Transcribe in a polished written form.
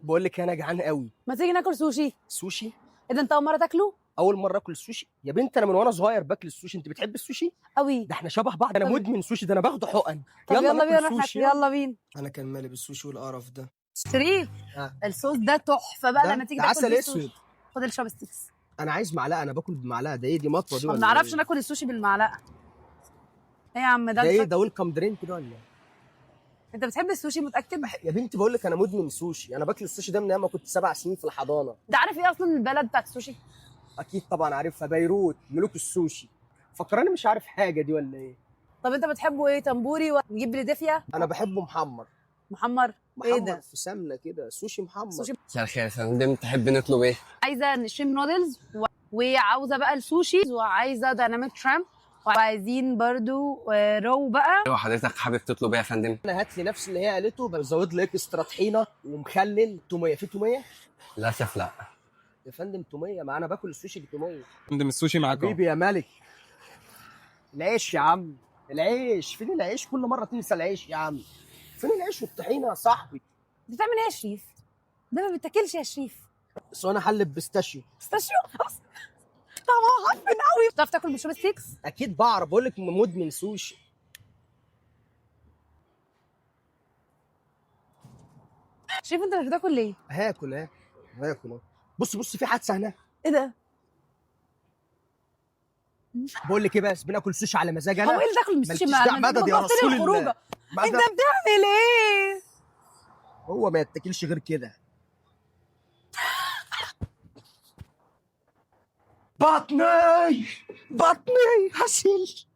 بقول لك انا جعان قوي. ما تيجي ناكل سوشي؟ سوشي؟ ايه ده، انت اول مره تاكله؟ اول مره اكل السوشي يا بنت، انا من وانا صغير باكل السوشي. انت بتحب السوشي؟ قوي. ده احنا شبه بعض، انا طب- مدمن سوشي، ده انا باخده حقن. طب يلا ناكل بينا نروح سوشي، ناكل، يلا بينا. انا كان مالي بالسوشي والقرف ده. شريف، الصوص ده تحفه بقى ده لما تيجي ده تاكل عسل بيه اسود. السوشي. خد الشوبستيكس. انا عايز معلقه، انا باكل بمعلقه. ده ايه دي، مطوه دي ما ولا بنعرفش ايه؟ ناكل السوشي بالمعلقه. ايه يا عم ده ده ايه انت؟ ده، ويلكم درينك ده ولا إيه؟ انت بتحب السوشي متاكد؟ يا بنتي بقول لك انا مدمن سوشي، انا باكل السوشي ده من ايام ما كنت 7 سنين في الحضانه. انت عارف ايه اصلا البلد بتاعت السوشي؟ اكيد طبعا عارفها، بيروت، ملوك السوشي. فكراني مش عارف حاجه دي ولا ايه؟ طب انت بتحبه ايه، تنبوري ولا نجيب فيلادلفيا؟ انا بحبه محمر. محمر. ايه ده؟ في سمنه كده، سوشي محمر. سوشي. مساء الخير يا فندم، تحب نطلب ايه؟ عايزه الشريمب نودلز وعاوزه بقى السوشي، وعايزه دايناميك شريمب، وعايزين برضو رو بقى. ايوه حضرتك حابب تطلب ايه يا فندم؟ انا هات لي نفس اللي هي قالته، بزود لي اكسترا طحينه ومخلل توميه. في توميه؟ للاسف لا. يا فندم توميه، ما انا باكل السوشي بتوميه. فندم السوشي معاك اهو. حبيبي يا ملك. العيش يا عم، العيش فين؟ العيش كل مره تنسى العيش يا عم. فين العيش والطحينه يا صاحبي؟ انت بتعمل ايه يا شريف؟ ده ما بيتاكلش يا شريف. بس انا حل بيستاشيو. بيستاشيو طبعا عفن قوي. بتعرف تاكل بالشوبستيكس؟ اكيد بعرف، بقول لك مدمن سوشي. شريف انت مش بتاكل ليه؟ هاكل. بص في حادثه هنا. ايه ده؟ بقول لك ايه، بس بناكل سوشي على مزاج انا. هو ايه اللي تاكل بالسوشي مالكيش دعوة، مدد يا رسول الله. انت مدد. بتعمل ايه؟ هو ما يتاكلش غير كده. بطني هشيل.